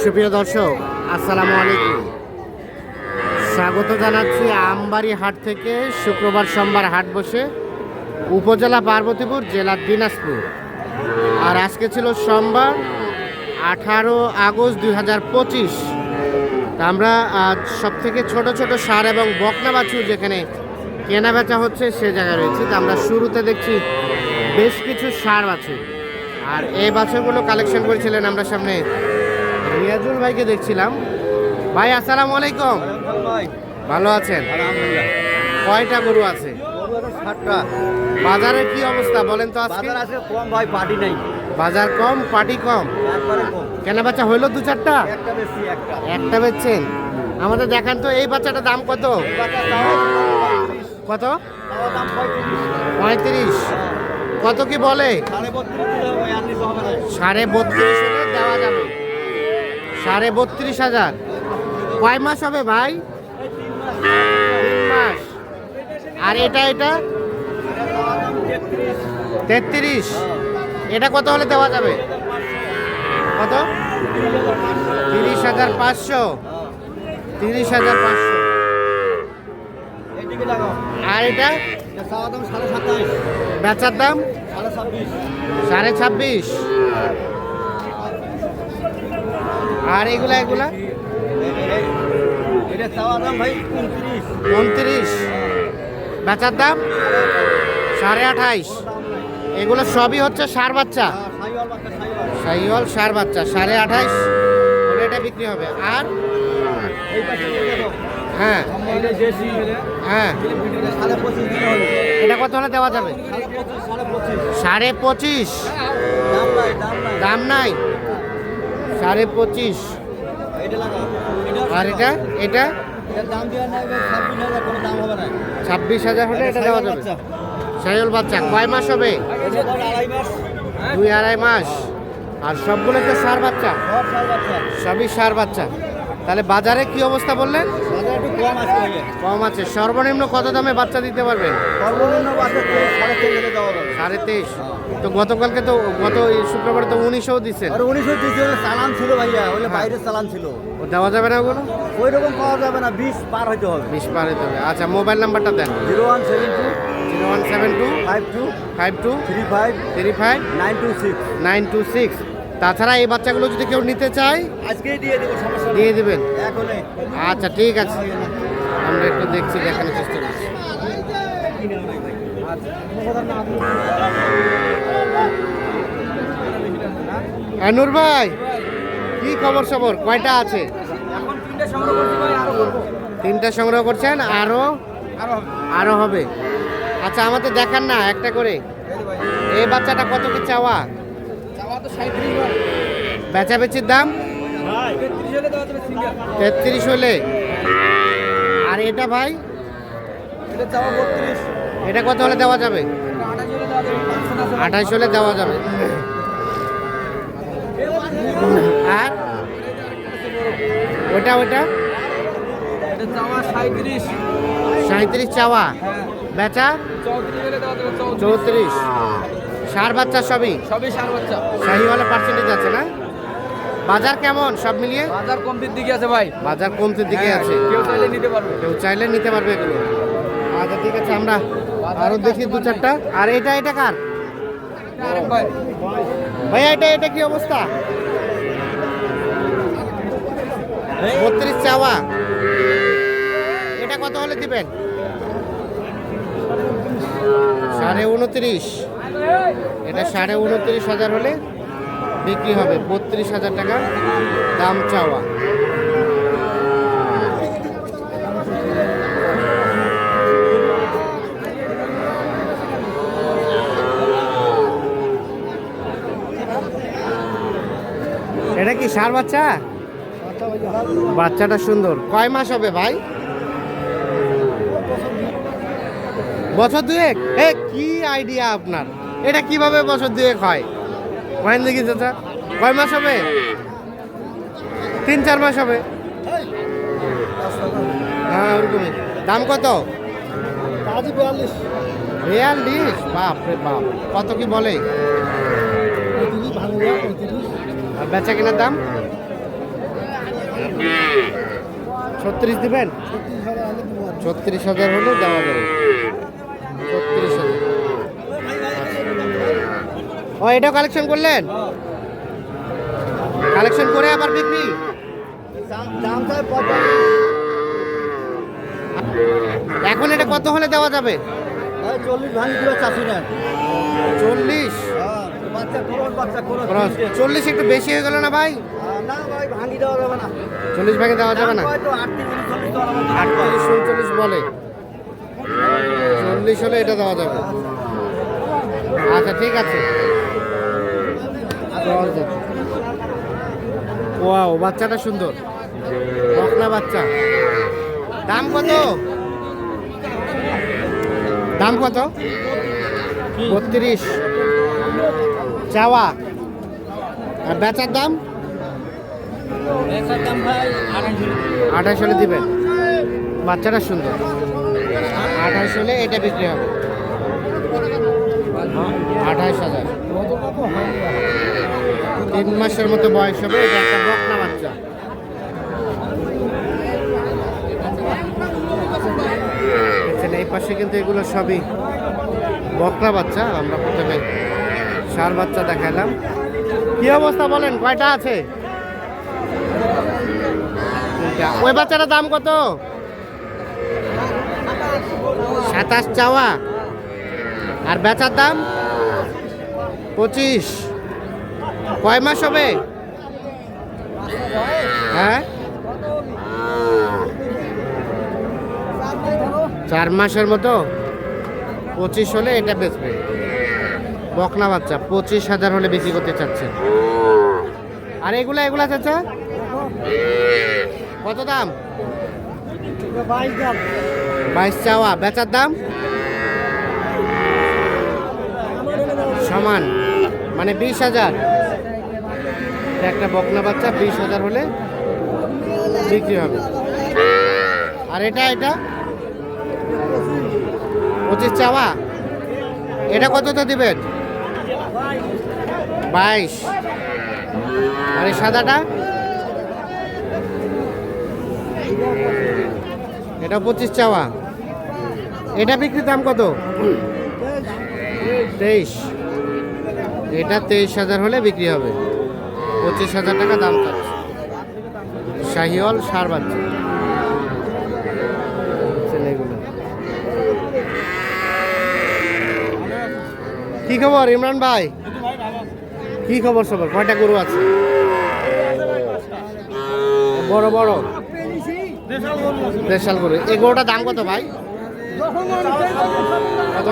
সুপ্রিয় দর্শক, আসসালামু আলাইকুম। স্বাগত জানাচ্ছি আমবাড়ি হাট থেকে। শুক্রবার সোমবার হাট বসে উপজেলা পার্বতীপুর, জেলা দিনাজপুর। আর আজকে ছিল সোমবার 18 আগস্ট 2025। আমরা আজ সব থেকে ছোট ছোট ষাঁড় এবং বকনা বাছুর যেখানে কেনা বেচা হচ্ছে সে জায়গায় রয়েছে। তা আমরা শুরুতে দেখছি বেশ কিছু ষাঁড় বাছুর, আর এই বাছুরগুলো কালেকশন করেছিলেন আমরা সামনে রিয়াজুল ভাইকে দেখছিলাম। ভাই আসসালামু আলাইকুম। ভালো আছেন? কয়টা গরু আছে? বাজারের কি অবস্থা বলেন তো? আজকে কম ভাই, পার্টি নেই। বাজার কম, পার্টি কম। কেনা বেচা হইলো দু চারটা? একটা বেচছেন? আমাদের দেখান তো এই বাচ্চাটার দাম কত? কত? 35। কত কি বলে? 32.5 হলে দেওয়া যাবে। 32.5 কয় মাস হবে ভাই? 3 মাস। আর এটা 33। এটা কত হলে দেওয়া যাবে? কত? 30,500। 30,500। আর এটা বেচার দাম 26.5। আর এগুলা 29। বেচার দাম 28.5। এগুলো সবই হচ্ছে ষাঁড় বাচ্চা, শাহিওয়াল ষাঁড় বাচ্চা। 28.5 হলে এটা বিক্রি হবে। আর হ্যাঁ হ্যাঁ, এটা কত হলে দেওয়া যাবে? 25.5। দাম নাই? 25.5। আর এটা 26,000 হলে এটা দেওয়া যাবে। শাহিওয়াল বাচ্চা কয় মাস হবে? 2-2.5 মাস। আর সবগুলো তো ষাঁড় বাচ্চা? সবই ষাঁড় বাচ্চা। তাহলে বাজারে কি অবস্থা বললেন? কম আছে। সর্বনিম্ন কত দামে বাচ্চা দিতে পারবেন? 23.5। তো গতকালকে তো গত শুক্রবার তো 19ও দিচ্ছেন। 19 চালান ছিল ভাইয়া, ওই বাইরের চালান ছিল। ও দেওয়া যাবে না ওগুলো? ওই রকম পাওয়া যাবে না, 20 পার হইতে হবে। 20 পার হইতে হবে। আচ্ছা, মোবাইল নাম্বারটা দেন। 0172 52 35 35 926। 926। তাছাড়া এই বাচ্চাগুলো যদি কেউ নিতে চায় আজকেই দিয়ে দেব, সমস্যা দিয়ে দিবেন? এখনই। আচ্ছা ঠিক আছে, আমরা একটু দেখছি, দেখানোর চেষ্টা করছি। নূর ভাই, কি খবর সবর? কয়টা আছে? এখন 3টা সংগ্রহ করছি ভাই, আরো করব। 3টা সংগ্রহ করছেন? আরো হবে। আচ্ছা, আমাদের দেখান না একটা করে। এই বাচ্চাটা কত কি চাওয়া? চাওয়া তো 37 ভাই। বেচাবেচির দাম ভাই 33 হলে দেওয়া যাবে সিঙ্গেল। 33 হলে। আর এটা ভাই? এটা চাওয়া 32। এটা কত হলে দেওয়া যাবে? 28 হলে দেওয়া যাবে। 28 হলে দেওয়া যাবে। আর ওটা এটা চাওয়া 37। 37 চাওয়া। বেচা 34 হলে দেওয়া যাবে। 34। ষাঁড় বাচ্চা সবই ষাঁড় বাচ্চা। শাহিওয়ালের পার্সেন্টেজ আছে না? বাজার কেমন সব মিলিয়ে? বাজার কমতির দিকে আছে ভাই। বাজার কমতির দিকে আছে। কেউ চাইলে নিতে পারবে। কেউ চাইলে নিতে পারবে এগুলো। আচ্ছা ঠিক আছে, আমরা আরো দেখি 2-4টা। আর এটা কার ভাই? এটা কি অবস্থা? 32 চাওয়া। এটা কত হলে দিবেন? 29.5। এটা 29.5 হলে বিক্রি হবে। 32,000 টাকা দাম চাওয়া। এটা কি ষাঁড় বাচ্চা? বাচ্চাটা সুন্দর। কয় মাস হবে ভাই? বছর 2-1। কি আইডিয়া আপনার! এটা কিভাবে বছর 2-1 হয়? মাইন দেখি চাচা, কয় মাস হবে? 3-4 মাস হবে। হ্যাঁ ওরকমই। দাম কত? 42। বাপ রে বাপ, কত কি বলে? আর বেচা কেনার দাম 36 দিবেন? 36,000 হলে দেওয়া যাবে। 36,000। ও এটাও কালেকশন করলেন? কালেকশন করে আবার বিক্রি? এখন এটা কত হলে দেওয়া যাবে? 40 ভাঙি দিল চাষি না 40? বাচ্চা করো খরচ 40 একটু বেশি হয়ে গেল না ভাই? না ভাই ভাঙি দেওয়া যাবে না 40 ভাগে দেওয়া যাবে না? হয়তো 38 দেওয়া যাবে 38 39 বলে, 40 হলে এটা দেওয়া যাবে। আচ্ছা ঠিক আছে। ওয়াও, বাচ্চাটা সুন্দর, বকনা বাচ্চা। দাম কত? দাম কত? 32 চাওয়া, আর বেচার দাম দাম ভাই 28 হলে দিবেন। বাচ্চাটা সুন্দর, 28 হলে এটা বিক্রি হবে। 28,000। 3 মাসের মতো বয়স হবে। এটা একটা বকনা বাচ্চা। দেখছেন এই পাশে কিন্তু এগুলো সবই বকনা বাচ্চা। আমরা প্রথমে ষাঁড় বাচ্চা দেখালাম। কি অবস্থা বলেন, কয়টা আছে? ওই বাচ্চাটার দাম কত? 27 চাওয়া, আর বেচার দাম 25। কয় মাস হবে? হ্যাঁ, 4 মাসের মতো। 25 হলে এটা বেচবে। বকনা বাচ্চা 25,000 হলে বিক্রি করতে চাচ্ছে। আর এগুলা চাচা কত দাম? 22 চাওয়া, বেচার দাম সমান, মানে 20,000। একটা বকনা বাচ্চা 20,000 হলে বিক্রি হবে। আর এটা 25 চাওয়া, এটা কততে দিবেন? 22। আর এই সাদাটা? এটা 25 চাওয়া, এটা বিক্রির দাম কত? 23। এটা 23,000 হলে বিক্রি হবে। 25,000 টাকা দাম চাচ্ছে। শাহিওয়াল ষাঁড় বাচ্চা। ছেলেগুলো কি খবর ইমরান ভাই? কি খবর সবার? কয়টা গরু আছে? বড় বড় দেশাল গরু। এই গরুটার দাম কত ভাই? কত?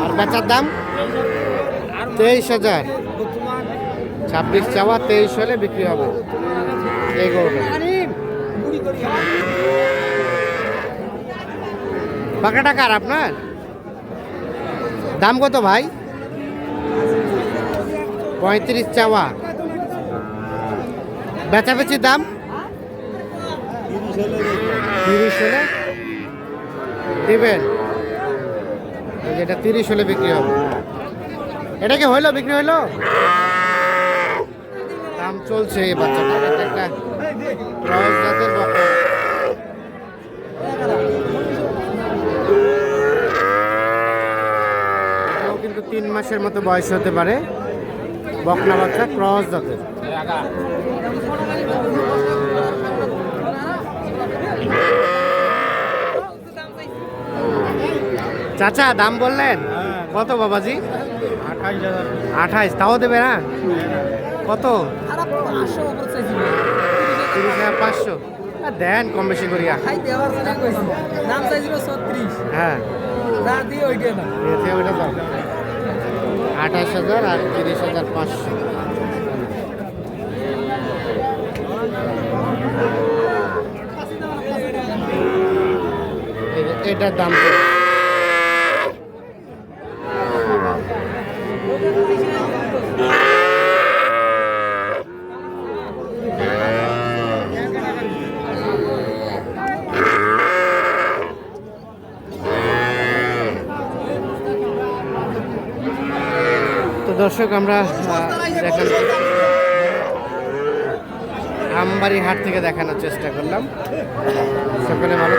আর বেচার দাম 23,000। 26 চাওয়া, 23 হলে বিক্রি হবে এই গরুটা। পাকা টাকার আপনার দাম কত ভাই? 35 চাওয়া, বেচাবেচির দাম 30 হলে দিবেন। যেটা 30 হলে বিক্রি হবে। এটা কি হইলো, বিক্রি হইলো? দাম চলছে এই বাচ্চাটার। এটা একটা ক্রস জাতের বকনা। এটাও কিন্তু 3 মাসের মতো বয়স হতে পারে। বকনা বাচ্চা, ক্রস জাতের। চাচা দাম বললেন কত বাবাজি? 28। তাও দেবে না? কত? 30,500। দেন কম বেশি করিয়া। হ্যাঁ, 28,000 আর 30,500। এটার দাম তো দর্শক আমরা দেখেন আমবাড়ি হাট থেকে দেখানোর চেষ্টা করলাম। সকলে ভালো